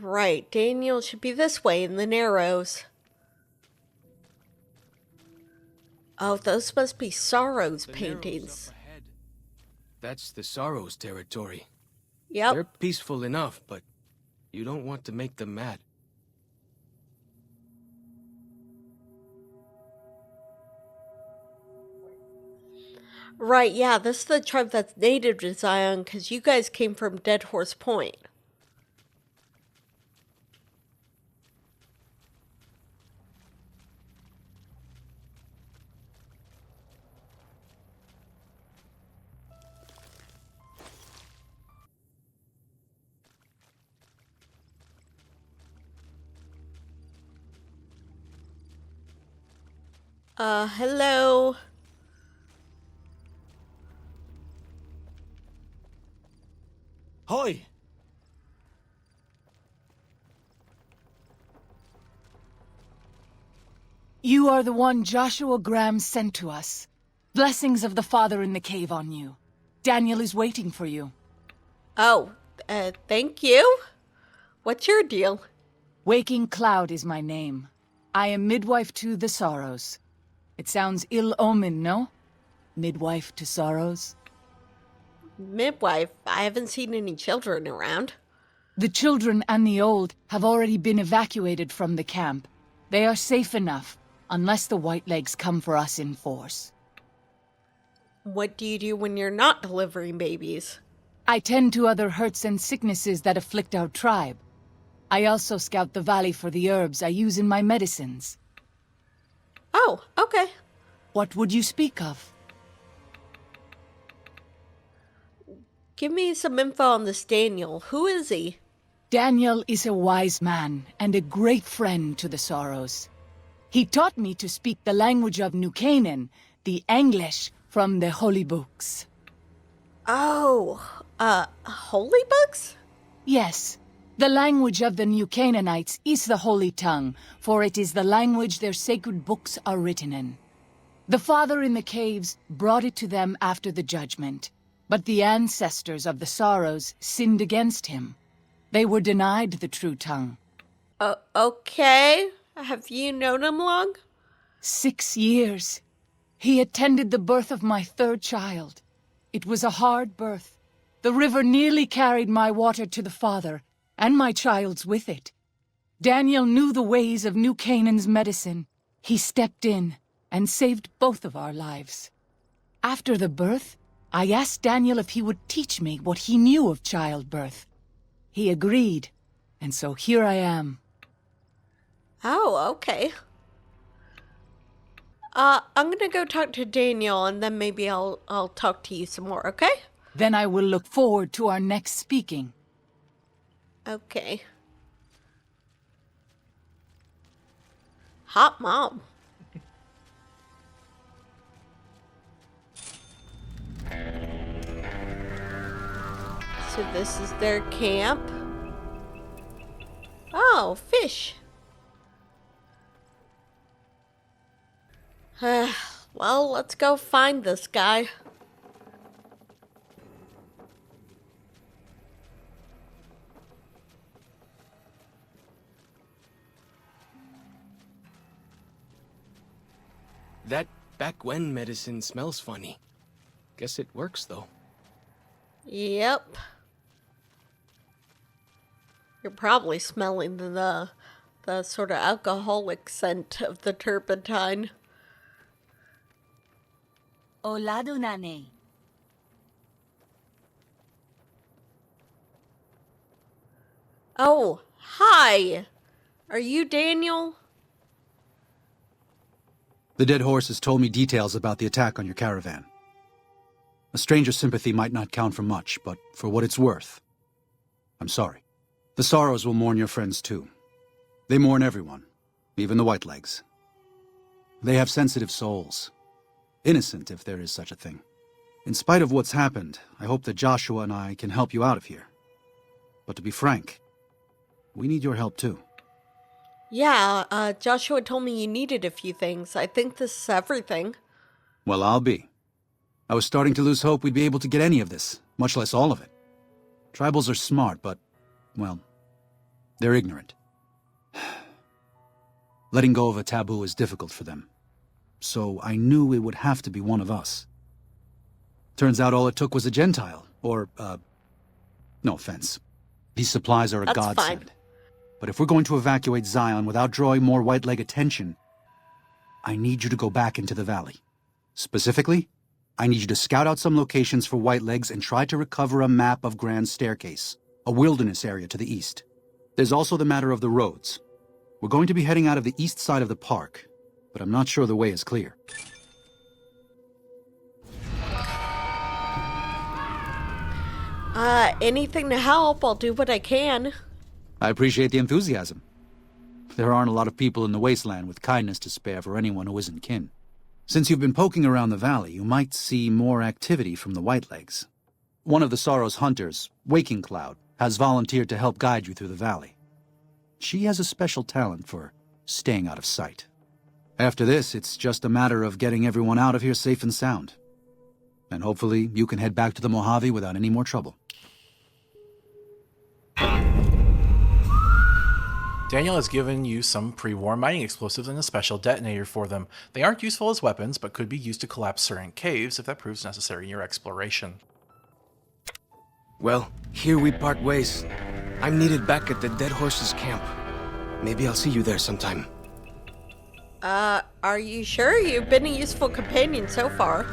Right, Daniel should be this way in the Narrows. Oh, those must be Sorrow's paintings. Up ahead. That's the Sorrow's territory. Yep. They're peaceful enough, but you don't want to make them mad. Right, yeah, this is the tribe that's native to Zion, because you guys came from Dead Horse Point. Hello. Hoy! You are the one Joshua Graham sent to us. Blessings of the Father in the cave on you. Daniel is waiting for you. Oh, thank you. What's your deal? Waking Cloud is my name. I am midwife to the Sorrows. It sounds ill-omened, no? Midwife to Sorrows? Midwife, I haven't seen any children around. The children and the old have already been evacuated from the camp. They are safe enough, unless the Whitelegs come for us in force. What do you do when you're not delivering babies? I tend to other hurts and sicknesses that afflict our tribe. I also scout the valley for the herbs I use in my medicines. Oh, okay. What would you speak of? Give me some info on this Daniel. Who is he? Daniel is a wise man and a great friend to the Sorrows. He taught me to speak the language of New Canaan, the English from the holy books. Oh, holy books? Yes. The language of the New Canaanites is the holy tongue, for it is the language their sacred books are written in. The Father in the caves brought it to them after the judgment, but the ancestors of the Sorrows sinned against him. They were denied the true tongue. Okay. Have you known him long? 6 years. He attended the birth of my third child. It was a hard birth. The river nearly carried my water to the Father, and my child's with it. Daniel knew the ways of New Canaan's medicine. He stepped in and saved both of our lives. After the birth, I asked Daniel if he would teach me what he knew of childbirth. He agreed, and so here I am. Oh, okay. I'm gonna go talk to Daniel, and then maybe I'll talk to you some more, okay? Then I will look forward to our next speaking. Okay. Hot mom. So this is their camp. Oh, fish. Well, let's go find this guy. That back when medicine smells funny. Guess it works, though. Yep. You're probably smelling the sort of alcoholic scent of the turpentine. Olado nane. Oh, hi. Are you Daniel? The dead horse has told me details about the attack on your caravan. A stranger's sympathy might not count for much, but for what it's worth, I'm sorry. The Sorrows will mourn your friends too. They mourn everyone, even the Whitelegs. They have sensitive souls. Innocent, if there is such a thing. In spite of what's happened, I hope that Joshua and I can help you out of here. But to be frank, we need your help too. Yeah, Joshua told me you needed a few things. I think this is everything. Well, I'll be. I was starting to lose hope we'd be able to get any of this, much less all of it. Tribals are smart, but, well, They're ignorant. Letting go of a taboo is difficult for them. So I knew it would have to be one of us. Turns out all it took was a Gentile, or, no offense. These supplies are a That's godsend. fine. But if we're going to evacuate Zion without drawing more white leg attention, I need you to go back into the valley. Specifically, I need you to scout out some locations for white legs and try to recover a map of Grand Staircase, a wilderness area to the east. There's also the matter of the roads. We're going to be heading out of the east side of the park, but I'm not sure the way is clear. Anything to help, I'll do what I can. I appreciate the enthusiasm. There aren't a lot of people in the wasteland with kindness to spare for anyone who isn't kin. Since you've been poking around the valley, you might see more activity from the Whitelegs. One of the Sorrow's hunters, Waking Cloud, has volunteered to help guide you through the valley. She has a special talent for staying out of sight. After this, it's just a matter of getting everyone out of here safe and sound. And hopefully you can head back to the Mojave without any more trouble. Daniel has given you some pre-war mining explosives and a special detonator for them. They aren't useful as weapons, but could be used to collapse certain caves if that proves necessary in your exploration. Well, here we part ways. I'm needed back at the Dead Horses camp. Maybe I'll see you there sometime. Are you sure? You've been a useful companion so far.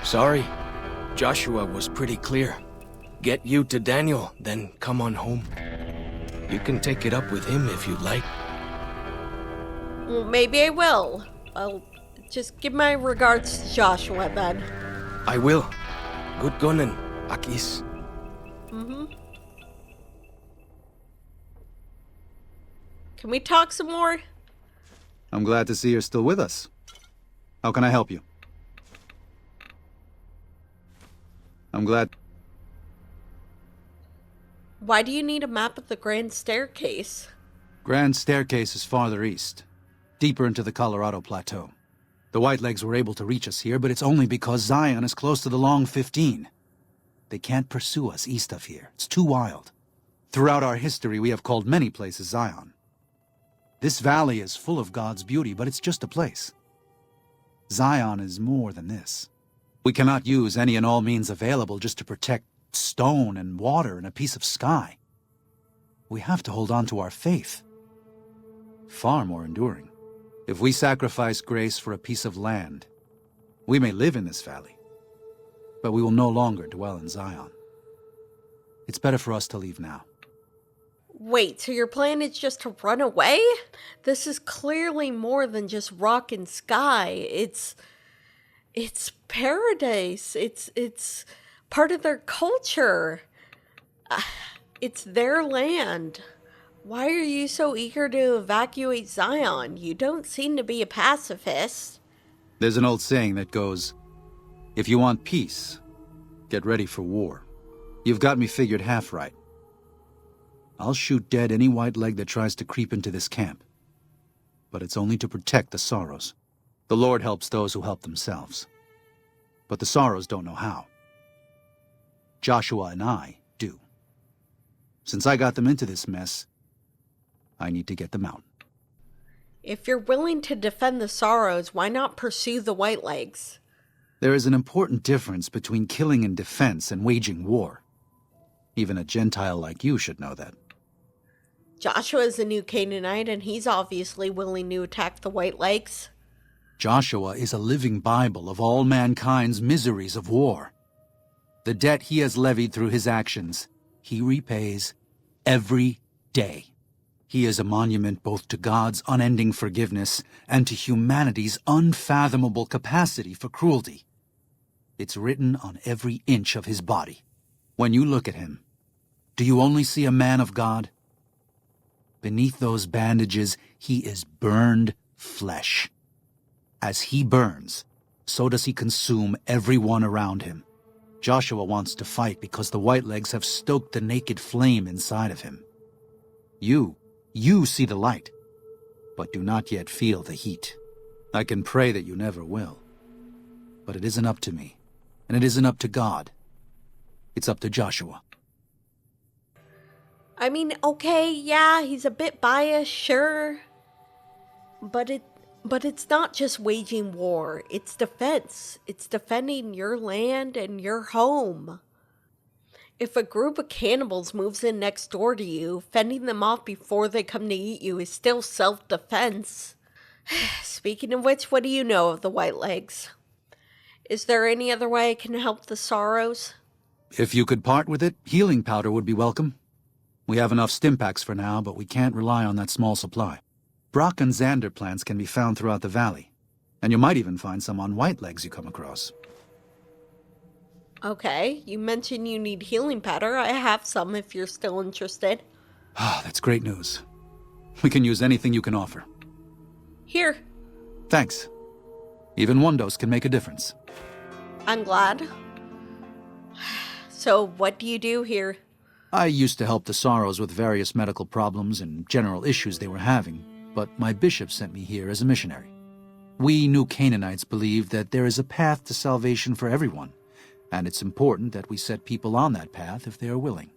Sorry. Joshua was pretty clear. Get you to Daniel, then come on home. You can take it up with him if you'd like. Well, maybe I will. I'll just give my regards to Joshua then. I will. Good gunning, Akis. Can we talk some more? I'm glad to see you're still with us. How can I help you? I'm glad... Why do you need a map of the Grand Staircase? Grand Staircase is farther east, deeper into the Colorado Plateau. The Whitelegs were able to reach us here, but it's only because Zion is close to the Long 15. They can't pursue us east of here. It's too wild. Throughout our history, we have called many places Zion. This valley is full of God's beauty, but it's just a place. Zion is more than this. We cannot use any and all means available just to protect stone and water and a piece of sky. We have to hold on to our faith. Far more enduring. If we sacrifice grace for a piece of land, we may live in this valley, but we will no longer dwell in Zion. It's better for us to leave now. Wait, so your plan is just to run away? This is clearly more than just rock and sky. It's paradise. It's part of their culture. It's their land. Why are you so eager to evacuate Zion? You don't seem to be a pacifist. There's an old saying that goes, if you want peace, get ready for war. You've got me figured half right. I'll shoot dead any white leg that tries to creep into this camp. But it's only to protect the Sorrows. The Lord helps those who help themselves. But the Sorrows don't know how. Joshua and I do. Since I got them into this mess, I need to get them out. If you're willing to defend the Sorrows, why not pursue the Whitelegs? There is an important difference between killing in defense and waging war. Even a Gentile like you should know that. Joshua is a new Canaanite, and he's obviously willing to attack the Whitelegs. Joshua is a living Bible of all mankind's miseries of war. The debt he has levied through his actions, he repays every day. He is a monument both to God's unending forgiveness and to humanity's unfathomable capacity for cruelty. It's written on every inch of his body. When you look at him, do you only see a man of God? Beneath those bandages, he is burned flesh. As he burns, so does he consume everyone around him. Joshua wants to fight because the Whitelegs have stoked the naked flame inside of him. You see the light, but do not yet feel the heat. I can pray that you never will. But it isn't up to me, and it isn't up to God. It's up to Joshua. I mean, okay, yeah, he's a bit biased, sure. But it's not just waging war. It's defense. It's defending your land and your home. If a group of cannibals moves in next door to you, fending them off before they come to eat you is still self-defense. Speaking of which, what do you know of the White Legs? Is there any other way I can help the Sorrows? If you could part with it, healing powder would be welcome. We have enough Stimpaks for now, but we can't rely on that small supply. Brock and Xander plants can be found throughout the valley, and you might even find some on White Legs you come across. Okay, you mentioned you need healing powder. I have some if you're still interested. Ah, that's great news. We can use anything you can offer. Here. Thanks. Even one dose can make a difference. I'm glad. So, what do you do here? I used to help the Sorrows with various medical problems and general issues they were having, but my bishop sent me here as a missionary. We New Canaanites believe that there is a path to salvation for everyone, and it's important that we set people on that path if they are willing.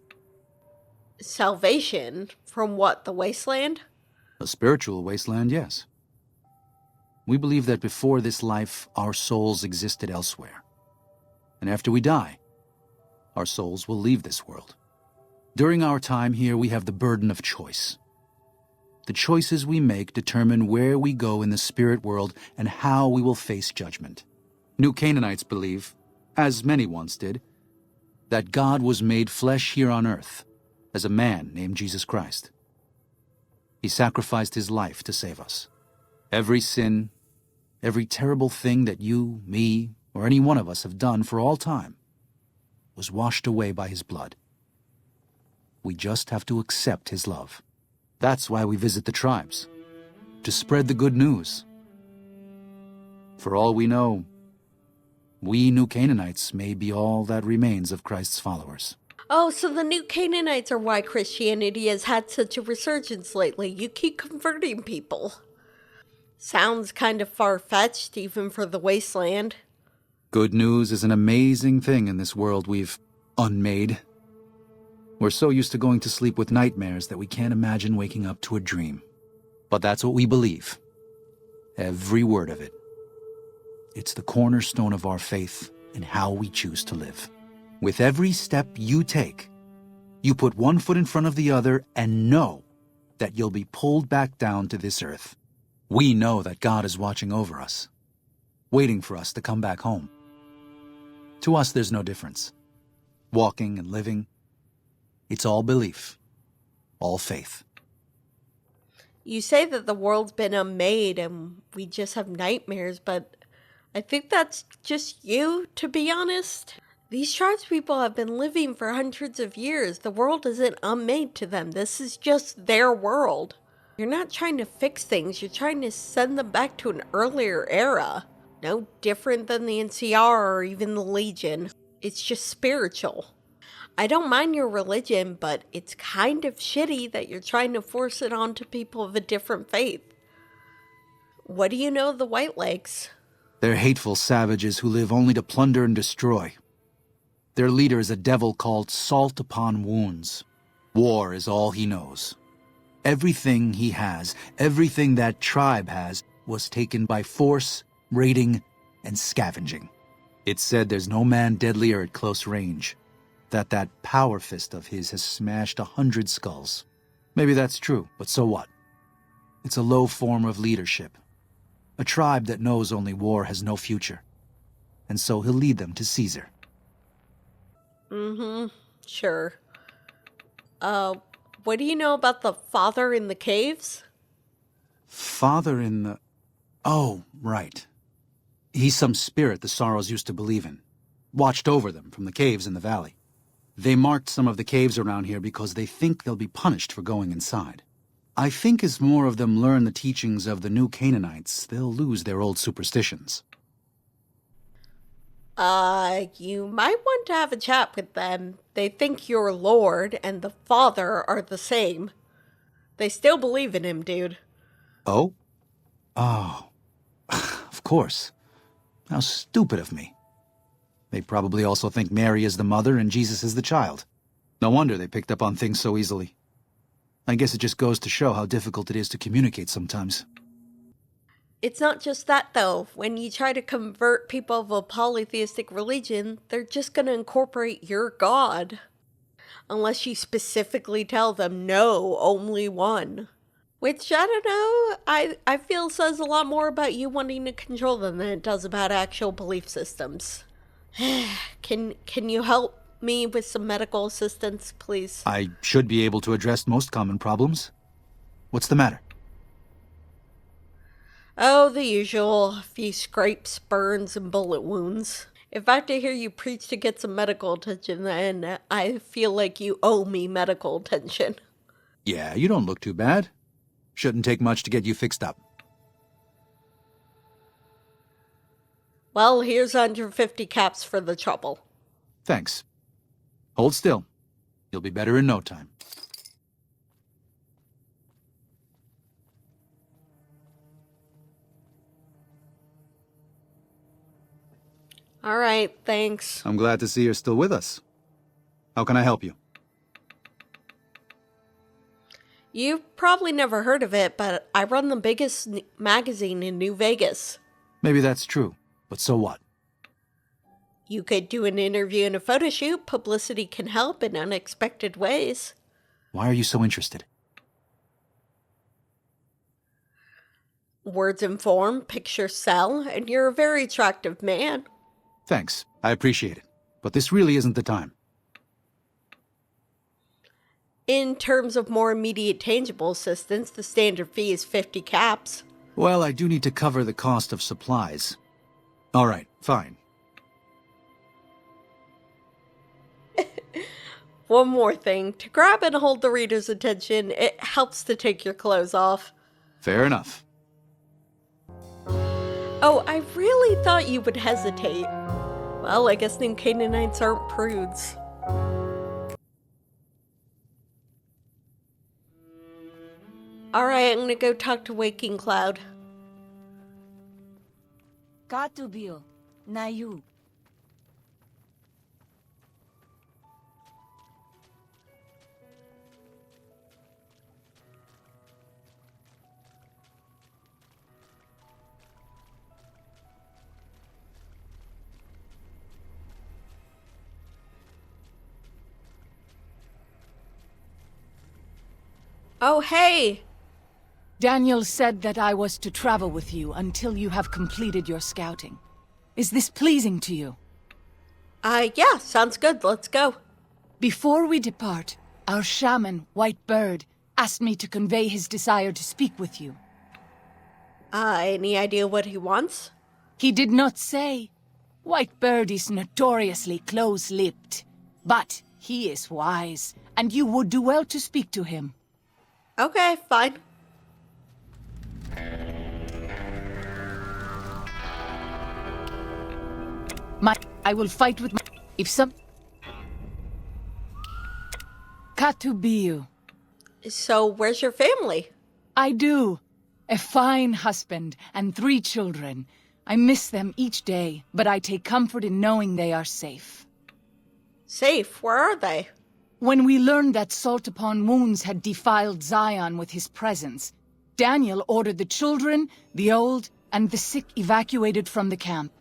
Salvation? From what, the wasteland? A spiritual wasteland, yes. We believe that before this life, our souls existed elsewhere. And after we die, our souls will leave this world. During our time here, we have the burden of choice. The choices we make determine where we go in the spirit world and how we will face judgment. New Canaanites believe, as many once did, that God was made flesh here on earth as a man named Jesus Christ. He sacrificed his life to save us. Every sin, every terrible thing that you, me, or any one of us have done for all time was washed away by his blood. We just have to accept his love. That's why we visit the tribes, to spread the good news. For all we know, we New Canaanites may be all that remains of Christ's followers. Oh, so the New Canaanites are why Christianity has had such a resurgence lately. You keep converting people. Sounds kind of far-fetched, even for the wasteland. Good news is an amazing thing in this world we've unmade. We're so used to going to sleep with nightmares that we can't imagine waking up to a dream. But that's what we believe. Every word of it. It's the cornerstone of our faith and how we choose to live. With every step you take, you put one foot in front of the other and know that you'll be pulled back down to this earth. We know that God is watching over us, waiting for us to come back home. To us, there's no difference. Walking and living, it's all belief, all faith. You say that the world's been unmade and we just have nightmares, but I think that's just you, to be honest. These tribes people have been living for hundreds of years. The world isn't unmade to them. This is just their world. You're not trying to fix things. You're trying to send them back to an earlier era. No different than the NCR or even the Legion. It's just spiritual. I don't mind your religion, but it's kind of shitty that you're trying to force it onto people of a different faith. What do you know of the White Legs? They're hateful savages who live only to plunder and destroy. Their leader is a devil called Salt Upon Wounds. War is all he knows. Everything he has, everything that tribe has, was taken by force, raiding, and scavenging. It's said there's no man deadlier at close range, that power fist of his has smashed 100 skulls. Maybe that's true, but so what? It's a low form of leadership. A tribe that knows only war has no future. And so he'll lead them to Caesar. Sure. What do you know about the father in the caves? Father in the... Oh, right. He's some spirit the Sorrows used to believe in. Watched over them from the caves in the valley. They marked some of the caves around here because they think they'll be punished for going inside. I think as more of them learn the teachings of the New Canaanites, they'll lose their old superstitions. You might want to have a chat with them. They think your lord and the father are the same. They still believe in him, dude. Oh? Oh. Of course. How stupid of me. They probably also think Mary is the mother and Jesus is the child. No wonder they picked up on things so easily. I guess it just goes to show how difficult it is to communicate sometimes. It's not just that, though. When you try to convert people of a polytheistic religion, they're just going to incorporate your god. Unless you specifically tell them, no, only one. Which, I don't know, I feel says a lot more about you wanting to control them than it does about actual belief systems. Can you help me with some medical assistance, please? I should be able to address most common problems. What's the matter? Oh, the usual. A few scrapes, burns, and bullet wounds. If I have to hear you preach to get some medical attention, then I feel like you owe me medical attention. Yeah, you don't look too bad. Shouldn't take much to get you fixed up. Well, here's 150 caps for the trouble. Thanks. Hold still. You'll be better in no time. All right, thanks. I'm glad to see you're still with us. How can I help you? You've probably never heard of it, but I run the biggest magazine in New Vegas. Maybe that's true, but so what? You could do an interview and a photo shoot. Publicity can help in unexpected ways. Why are you so interested? Words inform, pictures sell, and you're a very attractive man. Thanks. I appreciate it. But this really isn't the time. In terms of more immediate tangible assistance, the standard fee is 50 caps. Well, I do need to cover the cost of supplies. All right, fine. One more thing. To grab and hold the reader's attention, it helps to take your clothes off. Fair enough. Oh, I really thought you would hesitate. Well, I guess new Canaanites aren't prudes. Alright, I'm gonna go talk to Waking Cloud. Katubio, Nayu. Oh, hey! Daniel said that I was to travel with you until you have completed your scouting. Is this pleasing to you? Yeah, sounds good. Let's go. Before we depart, our shaman, White Bird, asked me to convey his desire to speak with you. Any idea what he wants? He did not say. White Bird is notoriously close-lipped, but he is wise, and you would do well to speak to him. Okay, fine. I will fight with if some... Katubiu. So, where's your family? I do. A fine husband and 3 children. I miss them each day, but I take comfort in knowing they are safe. Safe? Where are they? When we learned that Salt Upon Wounds had defiled Zion with his presence, Daniel ordered the children, the old, and the sick evacuated from the camp.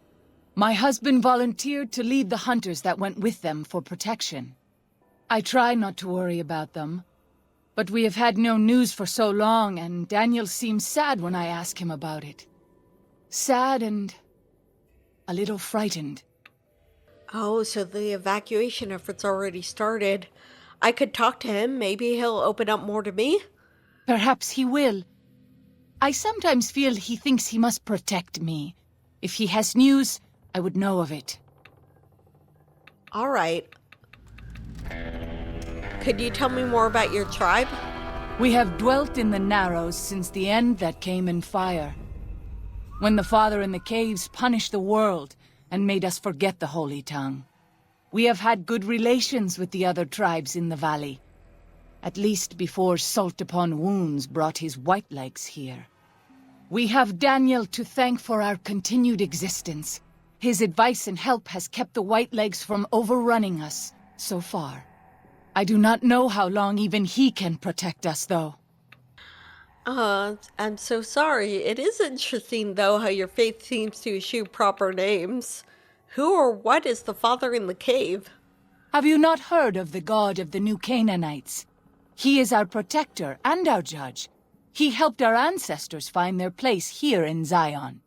My husband volunteered to lead the hunters that went with them for protection. I try not to worry about them, but we have had no news for so long, and Daniel seems sad when I ask him about it. Sad and a little frightened. Oh, so the evacuation effort's already started. I could talk to him. Maybe he'll open up more to me? Perhaps he will. I sometimes feel he thinks he must protect me. If he has news, I would know of it. All right. Could you tell me more about your tribe? We have dwelt in the Narrows since the end that came in fire. When the Father in the caves punished the world and made us forget the Holy Tongue. We have had good relations with the other tribes in the valley. At least before Salt Upon Wounds brought his white legs here. We have Daniel to thank for our continued existence. His advice and help has kept the white legs from overrunning us so far. I do not know how long even he can protect us, though. I'm so sorry. It is interesting, though, how your faith seems to eschew proper names. Who or what is the father in the cave? Have you not heard of the god of the new Canaanites? He is our protector and our judge. He helped our ancestors find their place here in Zion.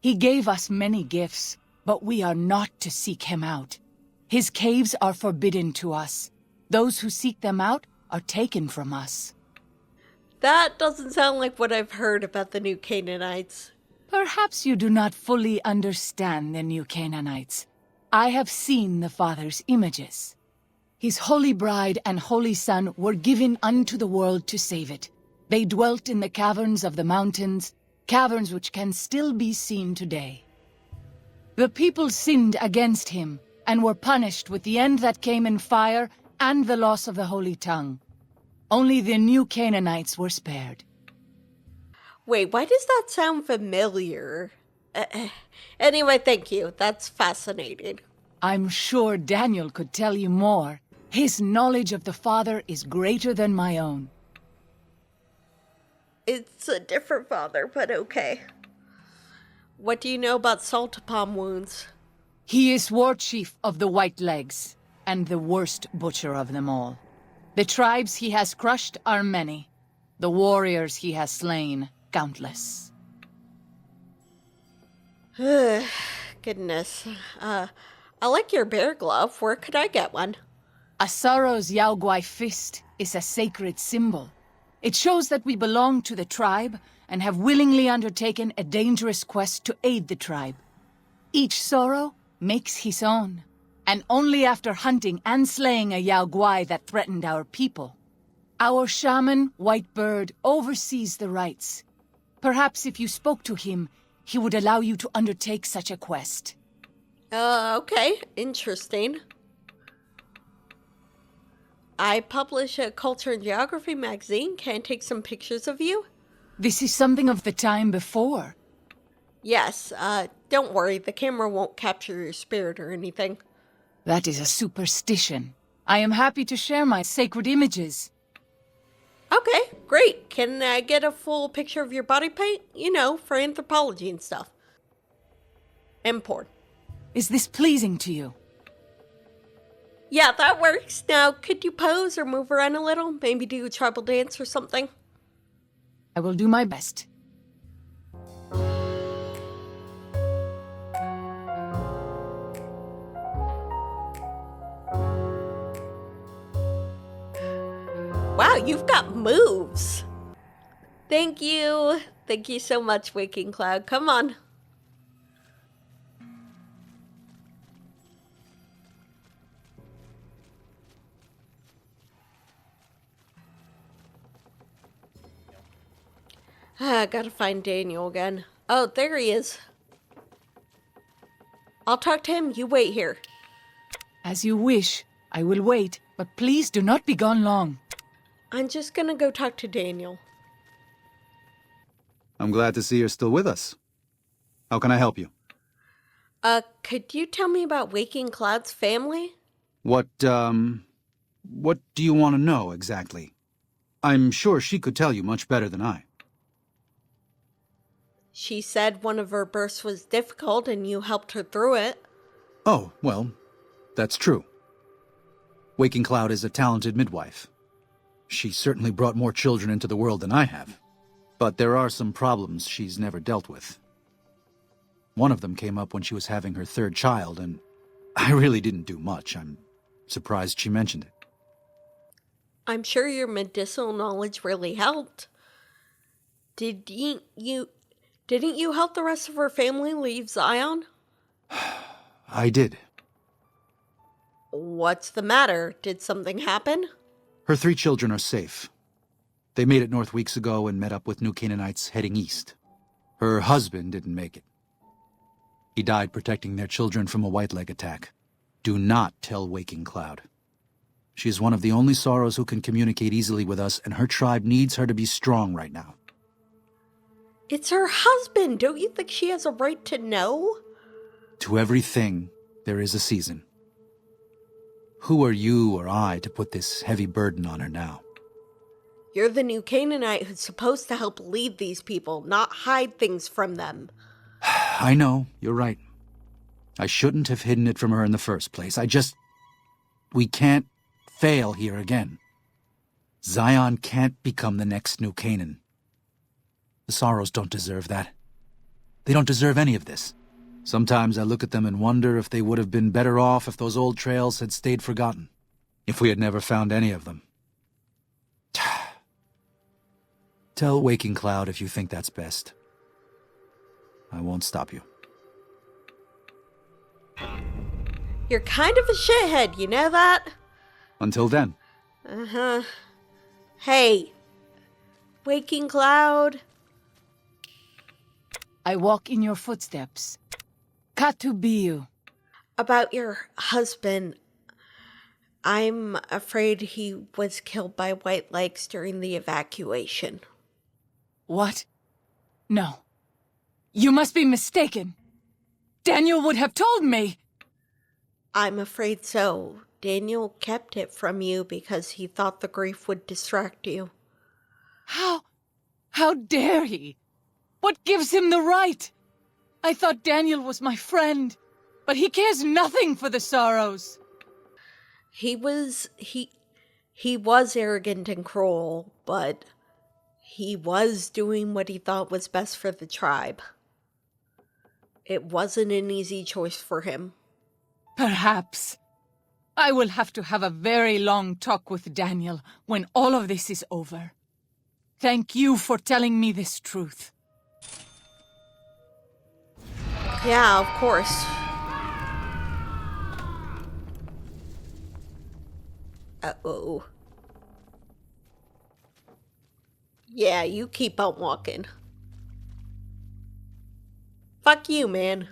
He gave us many gifts, but we are not to seek him out. His caves are forbidden to us. Those who seek them out are taken from us. That doesn't sound like what I've heard about the new Canaanites. Perhaps you do not fully understand the new Canaanites. I have seen the Father's images. His holy bride and holy son were given unto the world to save it. They dwelt in the caverns of the mountains, caverns which can still be seen today. The people sinned against him, and were punished with the end that came in fire and the loss of the holy tongue. Only the new Canaanites were spared. Wait, why does that sound familiar? Anyway, thank you. That's fascinating. I'm sure Daniel could tell you more. His knowledge of the Father is greater than my own. It's a different father, but okay. What do you know about Saltapalm wounds? He is war chief of the White Legs, and the worst butcher of them all. The tribes he has crushed are many. The warriors he has slain, countless. Goodness. I like your bear glove. Where could I get one? Asaro's Yaoguai fist is a sacred symbol. It shows that we belong to the tribe and have willingly undertaken a dangerous quest to aid the tribe. Each Sorrow makes his own, and only after hunting and slaying a Yaoguai that threatened our people. Our shaman, White Bird, oversees the rites. Perhaps if you spoke to him, he would allow you to undertake such a quest. Okay. Interesting. I publish a culture and geography magazine. Can I take some pictures of you? This is something of the time before. Yes, don't worry. The camera won't capture your spirit or anything. That is a superstition. I am happy to share my sacred images. Okay, great. Can I get a full picture of your body paint? You know, for anthropology and stuff. And porn. Is this pleasing to you? Yeah, that works. Now, could you pose or move around a little? Maybe do a tribal dance or something? I will do my best. Wow, you've got moves. Thank you. Thank you so much, Waking Cloud. Come on. I gotta find Daniel again. Oh, there he is. I'll talk to him. You wait here. As you wish. I will wait, but please do not be gone long. I'm just gonna go talk to Daniel. I'm glad to see you're still with us. How can I help you? Could you tell me about Waking Cloud's family? What do you want to know exactly? I'm sure she could tell you much better than I. She said one of her births was difficult and you helped her through it. Oh, well, that's true. Waking Cloud is a talented midwife. She certainly brought more children into the world than I have. But there are some problems she's never dealt with. One of them came up when she was having her third child, and I really didn't do much. I'm surprised she mentioned it. I'm sure your medicinal knowledge really helped. Didn't you help the rest of her family leave Zion? I did. What's the matter? Did something happen? Her 3 children are safe. They made it north weeks ago and met up with new Canaanites heading east. Her husband didn't make it. He died protecting their children from a white leg attack. Do not tell Waking Cloud. She is one of the only Sorrows who can communicate easily with us, and her tribe needs her to be strong right now. It's her husband. Don't you think she has a right to know? To everything, there is a season. who are you or I to put this heavy burden on her now? You're the new Canaanite who's supposed to help lead these people, not hide things from them. I know, you're right. I shouldn't have hidden it from her in the first place. We can't fail here again. Zion can't become the next New Canaan. The Sorrows don't deserve that. They don't deserve any of this. Sometimes I look at them and wonder if they would have been better off if those old trails had stayed forgotten. If we had never found any of them. Tell Waking Cloud if you think that's best. I won't stop you. You're kind of a shithead, you know that? Until then. Uh-huh. Hey, Waking Cloud. I walk in your footsteps. Katubiu. About your husband. I'm afraid he was killed by White Legs during the evacuation. What? No. You must be mistaken. Daniel would have told me. I'm afraid so. Daniel kept it from you because he thought the grief would distract you. How dare he? What gives him the right? I thought Daniel was my friend, but he cares nothing for the Sorrows. He was arrogant and cruel, but he was doing what he thought was best for the tribe. It wasn't an easy choice for him. Perhaps. I will have to have a very long talk with Daniel when all of this is over. Thank you for telling me this truth. Yeah, of course. Uh-oh. Yeah, you keep on walking. Fuck you, man.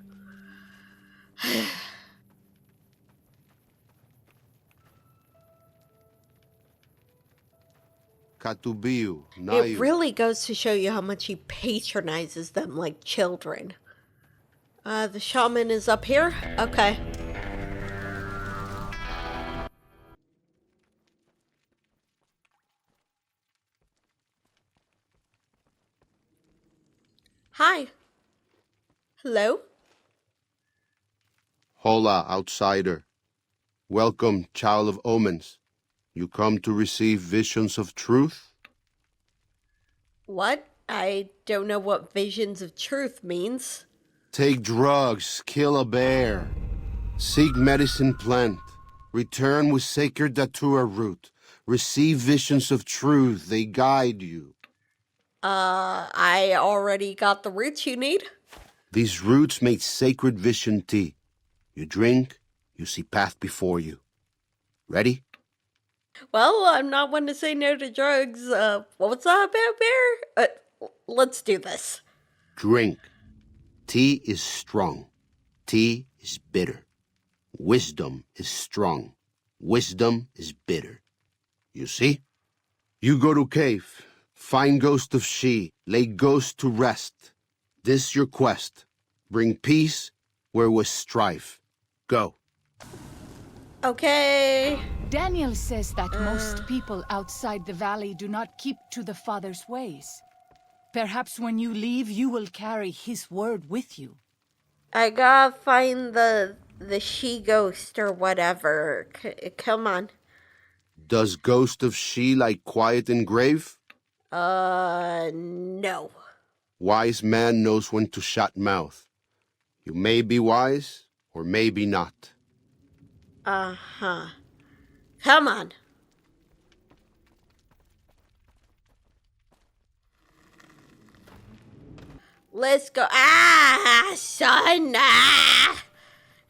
Katubiu, It Nayu. really goes to show you how much he patronizes them like children. The shaman is up here? Okay. Hi. Hello? Hola, outsider. Welcome, child of omens. You come to receive visions of truth? What? I don't know what visions of truth means. Take drugs, kill a bear. Seek medicine plant. Return with sacred datura root. Receive visions of truth, they guide you. I already got the roots you need. These roots make sacred vision tea. You drink, you see path before you. Ready? Well, I'm not one to say no to drugs. What's that about, Bear? Let's do this. Drink. Tea is strong. Tea is bitter. Wisdom is strong. Wisdom is bitter. You see? You go to cave. Find ghost of she. Lay ghost to rest. This your quest. Bring peace where was strife. Go. Okay. Daniel says that most people outside the valley do not keep to the Father's ways. Perhaps when you leave, you will carry his word with you. I gotta find the she ghost or whatever. Come on. Does ghost of she like quiet and grave? No. Wise man knows when to shut mouth. You may be wise, or maybe not. Uh-huh. Come on. Let's go. Ah, sun. Ah!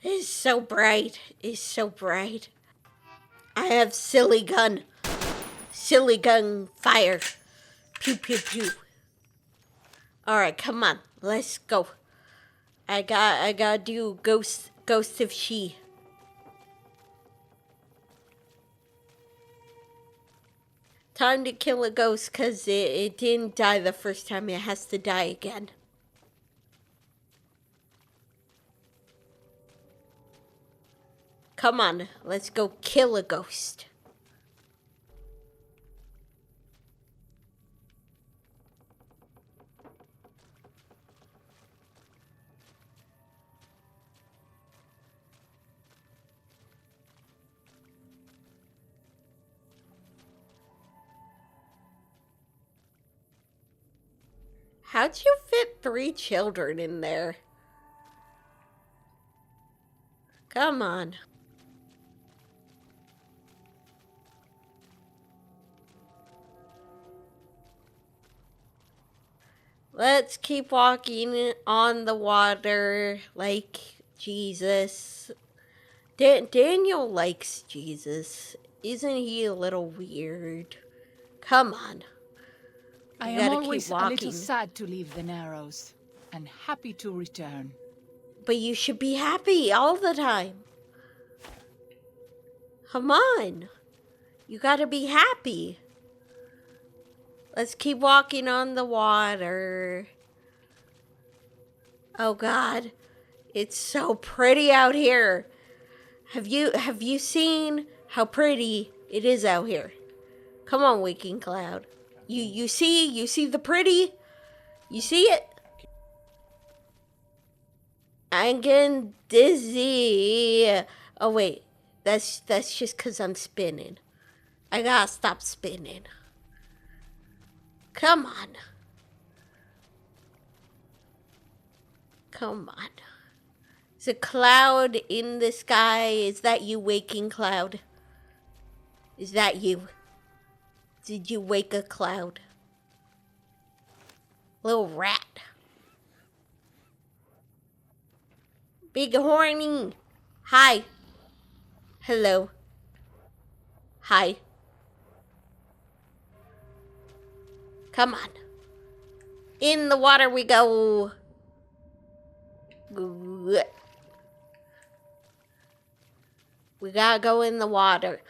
It's so bright. It's so bright. I have silly gun. Silly gun fire. Pew, pew, pew. Alright, come on. Let's go. I gotta do ghost of she. Time to kill a ghost, because it didn't die the first time. It has to die again. Come on, let's go kill a ghost. How'd you fit 3 children in there? Come on. Let's keep walking on the water like Jesus. Daniel likes Jesus. Isn't he a little weird? Come on. I You am gotta keep always a walking. little sad to leave the Narrows, and happy to return. But you should be happy all the time. Come on. You gotta be happy. Let's keep walking on the water. Oh God. It's so pretty out here. Have you seen how pretty it is out here? Come on, Waking Cloud. You see the pretty? You see it? I'm getting dizzy. Oh wait, that's just 'cause I'm spinning. I gotta stop spinning. Come on. Come on. There's a cloud in the sky. Is that you, Waking Cloud? Is that you? Did you wake a cloud? Little rat. Big horny. Hi. Hello. Hi. Come on. In the water we go. We gotta go in the water.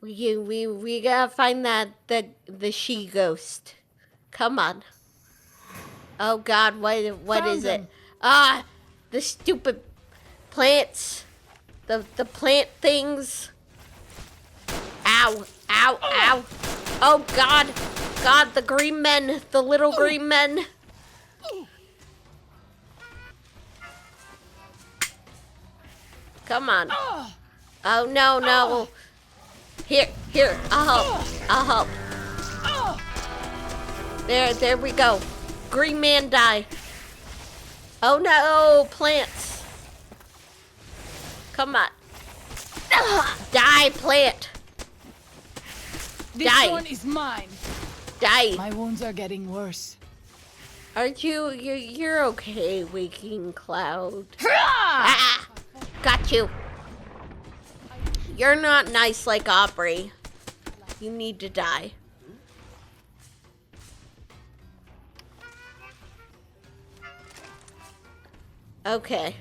We gotta find the she ghost. Come on. Oh God, what is it? Ah, the stupid plants. The plant things. Ow, ow, ow. Oh God, God, the green men, the little green men. Come on. Oh no, no. Here, I'll help. There we go. Green man die. Oh no, plants. Come on. Die, plant. This Die. one is mine. Die. My wounds are getting worse. Aren't you're okay, Waking Cloud. Ah! Got you. You're not nice like Aubrey. You need to die. Okay.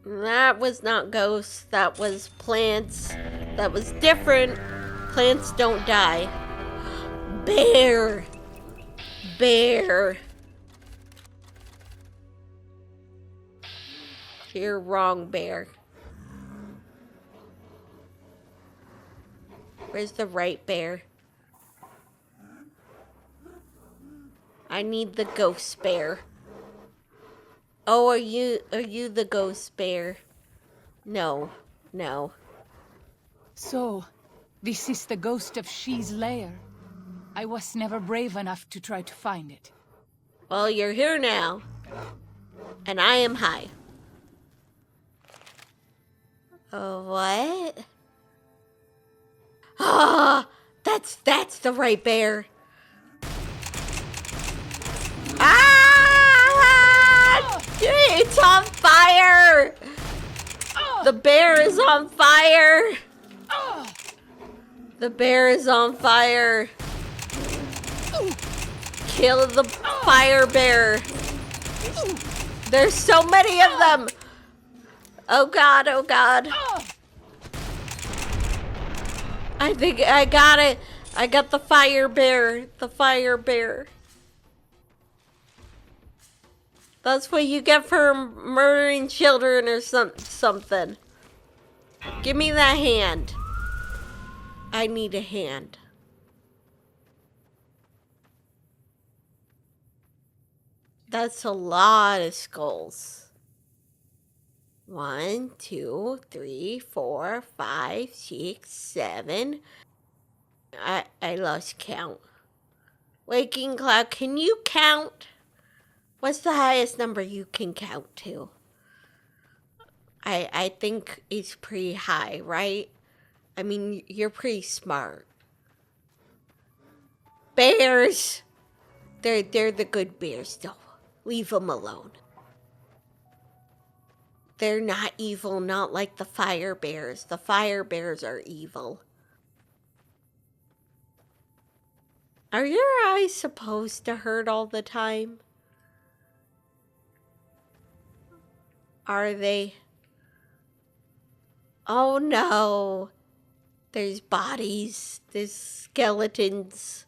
That was not ghosts. That was plants. That was different. Plants don't die. Bear. Bear. You're wrong, bear. Where's the right bear? I need the ghost bear. Oh, are you the ghost bear? No. So, this is the ghost of She's lair. I was never brave enough to try to find it. Well, you're here now. And I am high. What? Ah, that's the right bear. Ah! It's on fire! The bear is on fire! The bear is on fire! Kill the fire bear! There's so many of them! Oh God, oh God. I think I got it. I got the fire bear. The fire bear. That's what you get for murdering children or something. Give me that hand. I need a hand. That's a lot of skulls. 1, 2, 3, 4, 5, 6, 7. I lost count. Waking Cloud, can you count? What's the highest number you can count to? I think it's pretty high, right? I mean, you're pretty smart. Bears! They're the good bears, though. Leave them alone. They're not evil, not like the fire bears. The fire bears are evil. Are your eyes supposed to hurt all the time? Are they? Oh no. There's bodies. There's skeletons.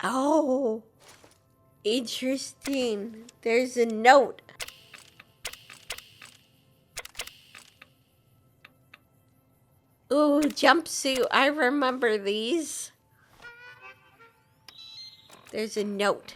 Oh. Interesting. There's a note. Ooh, jumpsuit. I remember these. There's a note.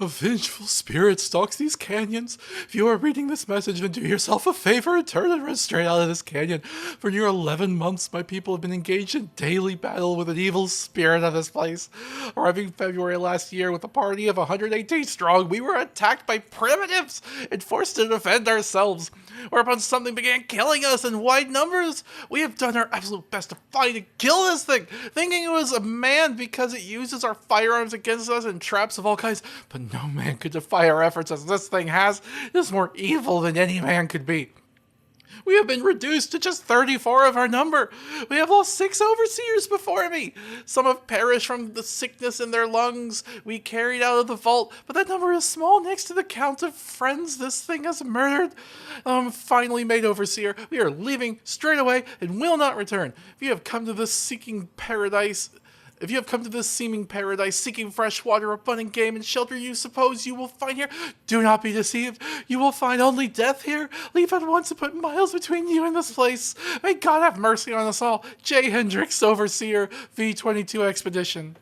A vengeful spirit stalks these canyons. If you are reading this message, then do yourself a favor and turn and run straight out of this canyon. For near 11 months, my people have been engaged in daily battle with an evil spirit of this place. Arriving February last year with a party of 118 strong, we were attacked by primitives and forced to defend ourselves. Whereupon something began killing us in wide numbers. We have done our absolute best to find and kill this thing, thinking it was a man because it uses our firearms against us and traps of all kinds. But no man could defy our efforts as this thing has. It is more evil than any man could be. We have been reduced to just 34 of our number. We have lost 6 overseers before me. Some have perished from the sickness in their lungs we carried out of the vault, but that number is small next to the count of friends this thing has murdered. Finally made overseer, we are leaving straight away and will not return. If you have come to this seeming paradise seeking fresh water, abundant game, and shelter you suppose you will find here, do not be deceived. You will find only death here. Leave at once and put miles between you and this place. May God have mercy on us all. J. Hendricks, Overseer, V-22 Expedition.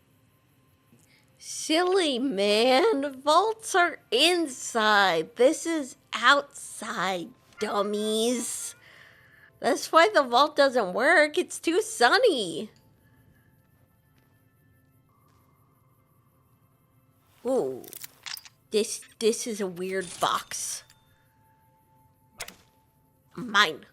Silly man. Vaults are inside. This is outside, dummies. That's why the vault doesn't work. It's too sunny. Ooh, this is a weird box. Mine.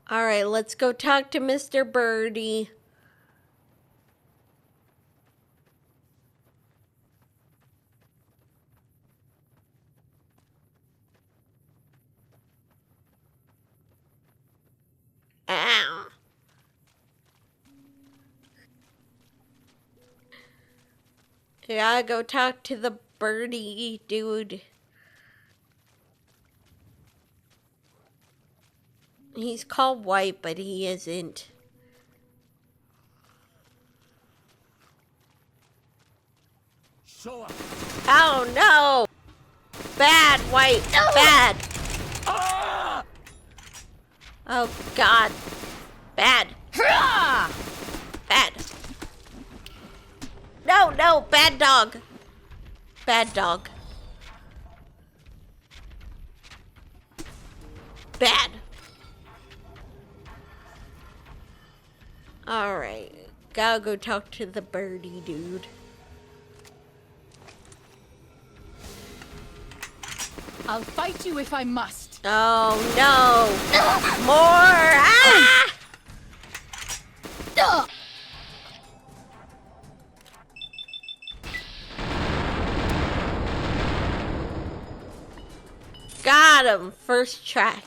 All right, let's go talk to Mr. Birdie. Ow. I gotta go talk to the birdie dude. He's called White, but he isn't. Oh no! Bad, White! Bad! Oh god! Bad! Bad! No, bad dog. Bad dog. Bad. Alright. Gotta go talk to the birdie dude. I'll fight you if I must. Oh no! More! Ah! Got him! First try.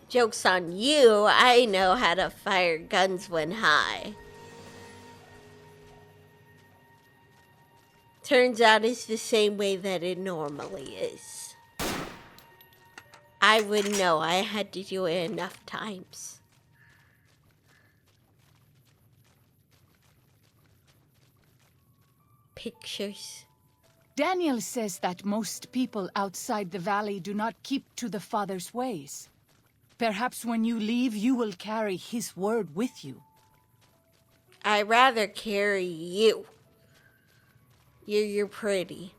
Joke's on you, I know how to fire guns when high. Turns out it's the same way that it normally is. I wouldn't know. I had to do it enough times. Pictures. Daniel says that most people outside the valley do not keep to the Father's ways. Perhaps when you leave, you will carry his word with you. I'd rather carry you. You're pretty.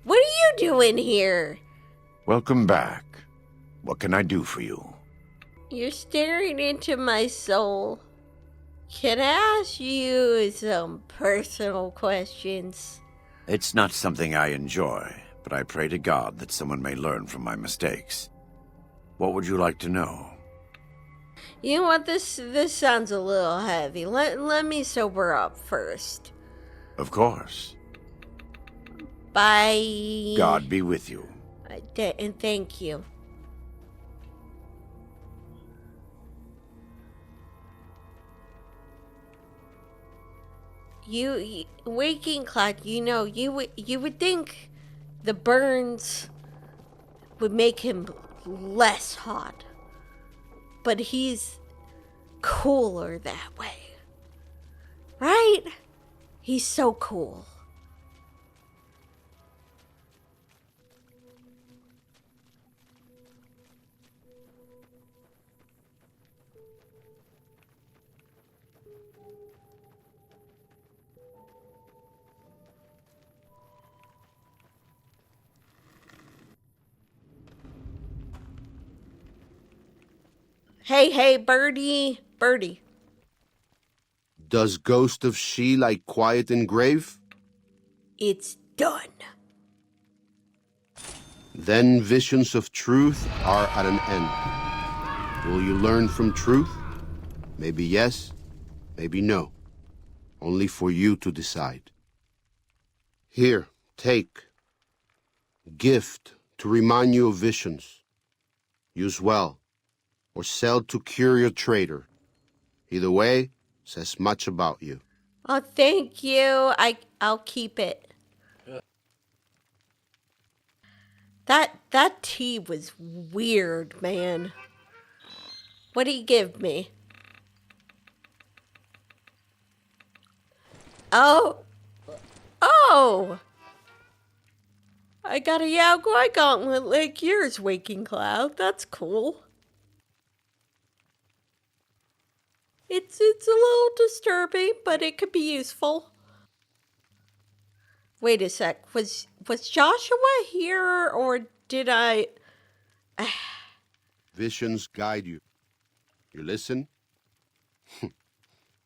What are you doing here? Welcome back. What can I do for you? You're staring into my soul. Can I ask you some personal questions? It's not something I enjoy, but I pray to God that someone may learn from my mistakes. What would you like to know? You know what? This sounds a little heavy. Let me sober up first. Of course. Bye. God be with you. And thank you. You waking clock. You know, you would think the burns would make him less hot, but he's cooler that way, right? He's so cool. Hey, birdie. Does ghost of she like quiet and grave? It's done. Then visions of truth are at an end. Will you learn from truth? Maybe yes, maybe no. Only for you to decide. Here, take. Gift to remind you of visions. Use well, or sell to curious trader. Either way, says much about you. Oh, thank you. I'll keep it. That tea was weird, man. What'd he give me? Oh! I got a Yao Guai gauntlet like yours, Waking Cloud. That's cool. It's a little disturbing, but it could be useful. Wait a sec. Was Joshua here, or did I... Visions guide you. You listen?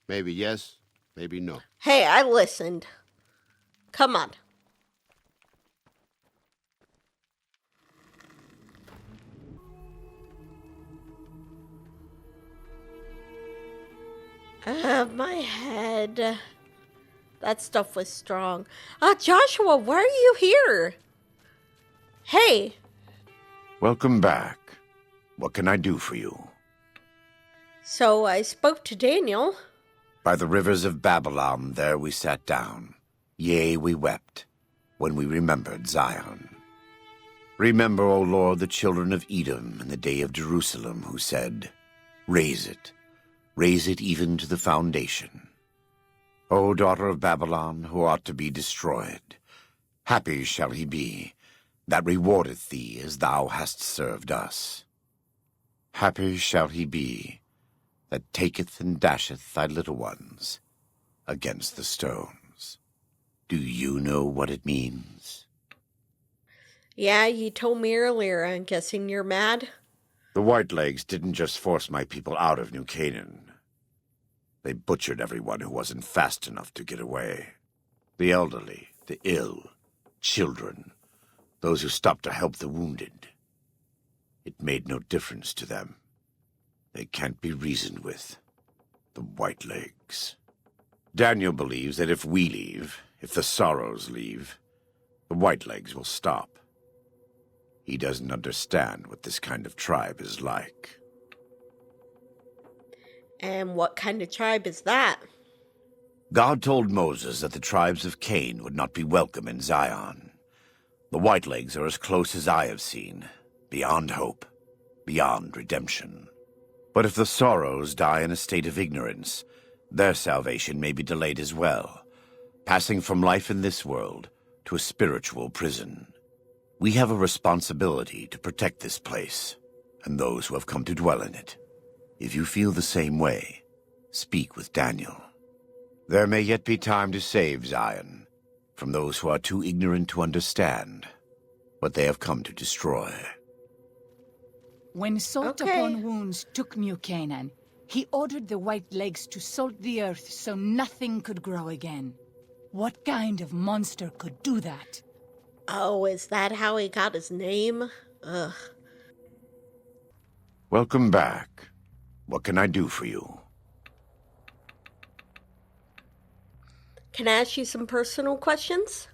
Maybe yes, maybe no. Hey, I listened. Come on. My head. That stuff was strong. Joshua, why are you here? Hey. Welcome back. What can I do for you? So I spoke to Daniel. By the rivers of Babylon, there we sat down. Yea, we wept, when we remembered Zion. Remember, O Lord, the children of Edom in the day of Jerusalem, who said, raise it even to the foundation. O daughter of Babylon, who ought to be destroyed, happy shall he be that rewardeth thee as thou hast served us. Happy shall he be that taketh and dasheth thy little ones against the stones. Do you know what it means? Yeah, you told me earlier. I'm guessing you're mad? The Whitelegs didn't just force my people out of New Canaan. They butchered everyone who wasn't fast enough to get away. The elderly, the ill, children, those who stopped to help the wounded. It made no difference to them. They can't be reasoned with. The Whitelegs. Daniel believes that if we leave, if the Sorrows leave, the Whitelegs will stop. He doesn't understand what this kind of tribe is like. And what kind of tribe is that? God told Moses that the tribes of Cain would not be welcome in Zion. The Whitelegs are as close as I have seen, beyond hope, beyond redemption. But if the Sorrows die in a state of ignorance, their salvation may be delayed as well, passing from life in this world to a spiritual prison. We have a responsibility to protect this place, and those who have come to dwell in it. If you feel the same way, speak with Daniel. There may yet be time to save Zion from those who are too ignorant to understand what they have come to destroy. When Salt Okay. upon Wounds took New Canaan, he ordered the White Legs to salt the earth so nothing could grow again. What kind of monster could do that? Oh, is that how he got his name? Ugh. Welcome back. What can I do for you? Can I ask you some personal questions?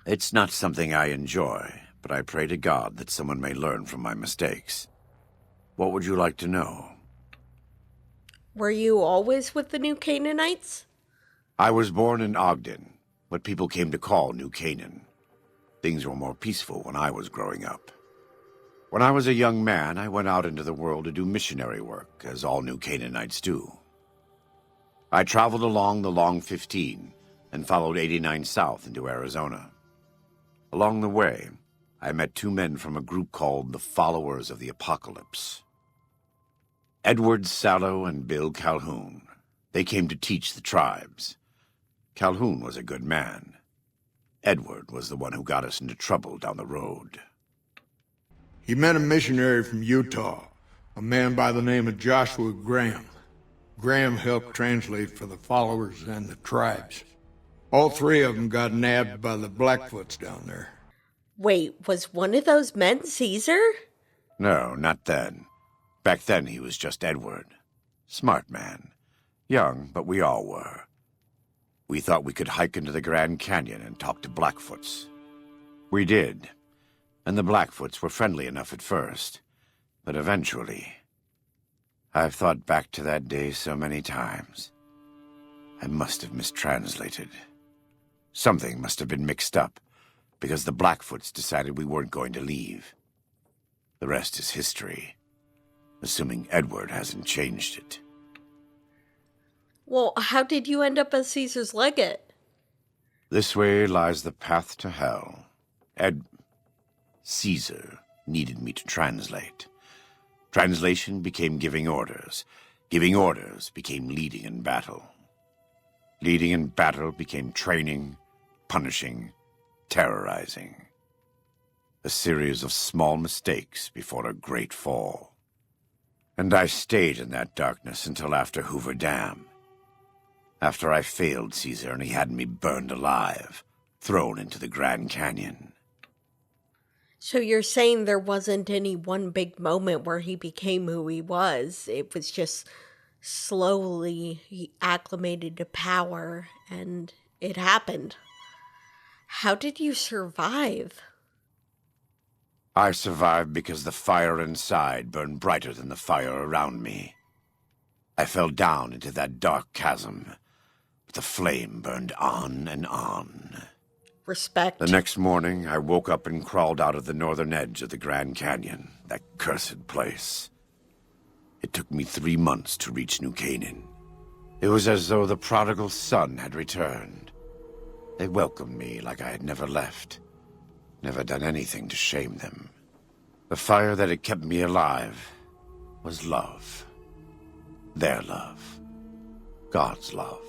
It's not something I enjoy, but I pray to God that someone may learn from my mistakes. What would you like to know? Were you always with the New Canaanites? I was born in Ogden, what people came to call New Canaan. Things were more peaceful when I was growing up. When I was a young man, I went out into the world to do missionary work, as all New Canaanites do. I traveled along the Long 15 and followed 89 south into Arizona. Along the way, I met two men from a group called the Followers of the Apocalypse. Edward Sallow and Bill Calhoun. They came to teach the tribes. Calhoun was a good man. Edward was the one who got us into trouble down the road. He met a missionary from Utah, a man by the name of Joshua Graham. Graham helped translate for the followers and the tribes. All three of them got nabbed by the Blackfoots down there. Wait, was one of those men Caesar? No, not then. Back then he was just Edward. Smart man. Young, but we all were. We thought we could hike into the Grand Canyon and talk to Blackfoots. We did. And the Blackfoots were friendly enough at first. But eventually... I've thought back to that day so many times. I must have mistranslated. Something must have been mixed up, because the Blackfoots decided we weren't going to leave. The rest is history, assuming Edward hasn't changed it. Well, how did you end up as Caesar's legate? This way lies the path to hell. Caesar needed me to translate. Translation became giving orders. Giving orders became leading in battle. Leading in battle became training, punishing, terrorizing. A series of small mistakes before a great fall. And I stayed in that darkness until after Hoover Dam. After I failed Caesar and he had me burned alive, thrown into the Grand Canyon. So you're saying there wasn't any one big moment where he became who he was. It was just slowly he acclimated to power and it happened. How did you survive? I survived because the fire inside burned brighter than the fire around me. I fell down into that dark chasm, but the flame burned on and on. Respect. The next morning, I woke up and crawled out of the northern edge of the Grand Canyon, that cursed place. It took me 3 months to reach New Canaan. It was as though the prodigal son had returned. They welcomed me like I had never left, never done anything to shame them. The fire that had kept me alive was love. Their love. God's love.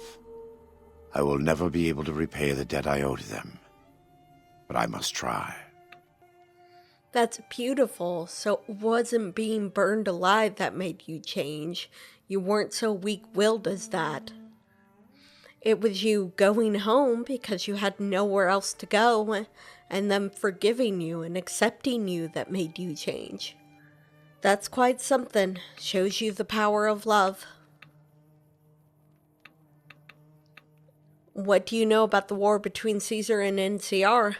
I will never be able to repay the debt I owe to them, but I must try. That's beautiful. So it wasn't being burned alive that made you change. You weren't so weak-willed as that. It was you going home because you had nowhere else to go, and them forgiving you and accepting you that made you change. That's quite something. Shows you the power of love. What do you know about the war between Caesar and NCR?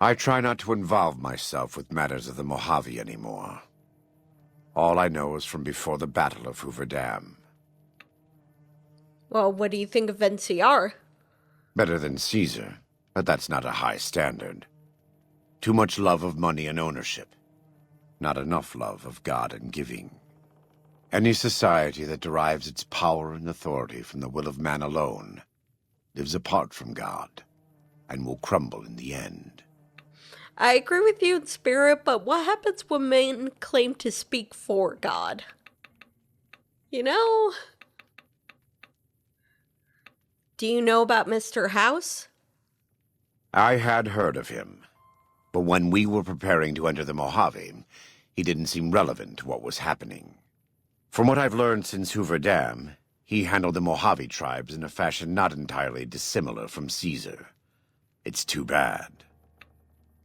I try not to involve myself with matters of the Mojave anymore. All I know is from before the Battle of Hoover Dam. Well, what do you think of NCR? Better than Caesar, but that's not a high standard. Too much love of money and ownership. Not enough love of God and giving. Any society that derives its power and authority from the will of man alone lives apart from God and will crumble in the end. I agree with you in spirit, but what happens when men claim to speak for God? You know? Do you know about Mr. House? I had heard of him, but when we were preparing to enter the Mojave, he didn't seem relevant to what was happening. From what I've learned since Hoover Dam, he handled the Mojave tribes in a fashion not entirely dissimilar from Caesar. It's too bad.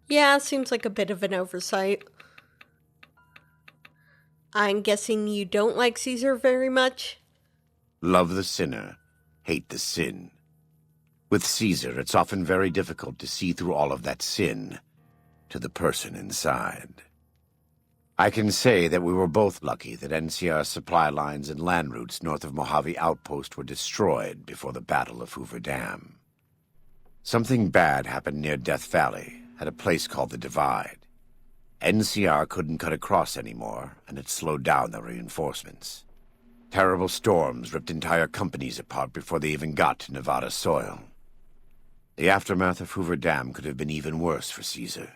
Yeah, seems like a bit of an oversight. I'm guessing you don't like Caesar very much? Love the sinner, hate the sin. With Caesar, it's often very difficult to see through all of that sin to the person inside. I can say that we were both lucky that NCR's supply lines and land routes north of Mojave Outpost were destroyed before the Battle of Hoover Dam. Something bad happened near Death Valley, at a place called the Divide. NCR couldn't cut across anymore, and it slowed down the reinforcements. Terrible storms ripped entire companies apart before they even got to Nevada soil. The aftermath of Hoover Dam could have been even worse for Caesar.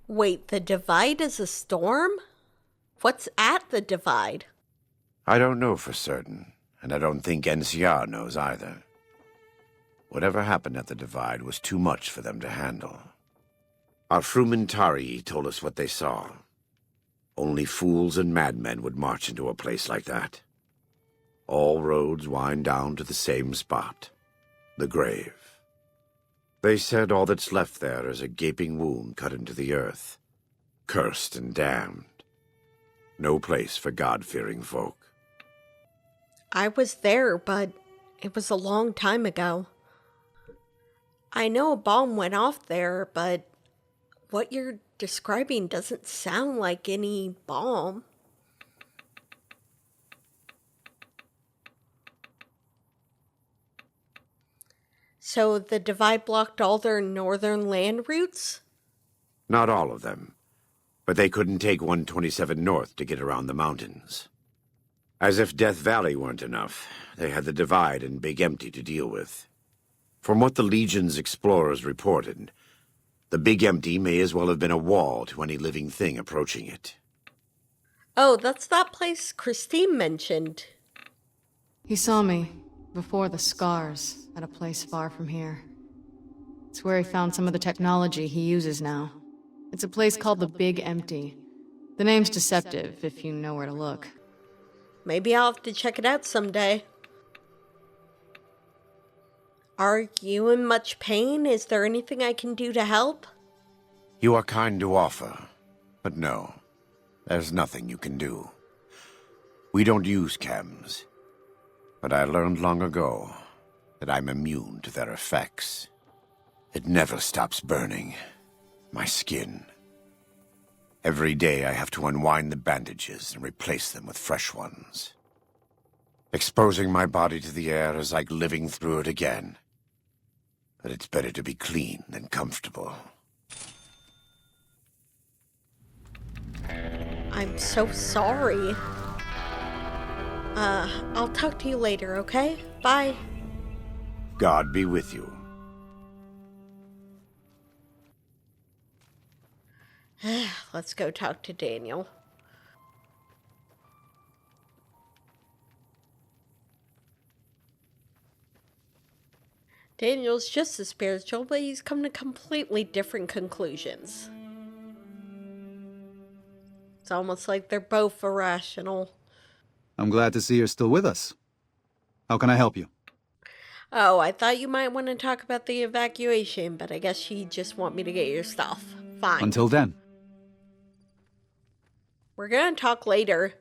Wait, the Divide is a storm? What's at the Divide? I don't know for certain, and I don't think NCR knows either. Whatever happened at the Divide was too much for them to handle. Our Frumentari told us what they saw. Only fools and madmen would march into a place like that. All roads wind down to the same spot, the grave. They said all that's left there is a gaping wound cut into the earth, cursed and damned. No place for God-fearing folk. I was there, but it was a long time ago. I know a bomb went off there, but what you're describing doesn't sound like any bomb. So the Divide blocked all their northern land routes? Not all of them, but they couldn't take 127 north to get around the mountains. As if Death Valley weren't enough, they had the Divide and Big Empty to deal with. From what the Legion's explorers reported, the Big Empty may as well have been a wall to any living thing approaching it. Oh, that's that place Christine mentioned. He saw me, before the scars, at a place far from here. It's where he found some of the technology he uses now. It's a place called the Big Empty. The name's deceptive, if you know where to look. Maybe I'll have to check it out someday. Are you in much pain? Is there anything I can do to help? You are kind to offer, but no, there's nothing you can do. We don't use chems, but I learned long ago that I'm immune to their effects. It never stops burning. My skin. Every day I have to unwind the bandages and replace them with fresh ones. Exposing my body to the air is like living through it again. But it's better to be clean than comfortable. I'm so sorry. I'll talk to you later, okay? Bye. God be with you. Let's go talk to Daniel. Daniel's just as spiritual, but he's come to completely different conclusions. It's almost like they're both irrational. I'm glad to see you're still with us. How can I help you? Oh, I thought you might want to talk about the evacuation, but I guess you just want me to get your stuff. Fine. Until then. We're gonna talk later.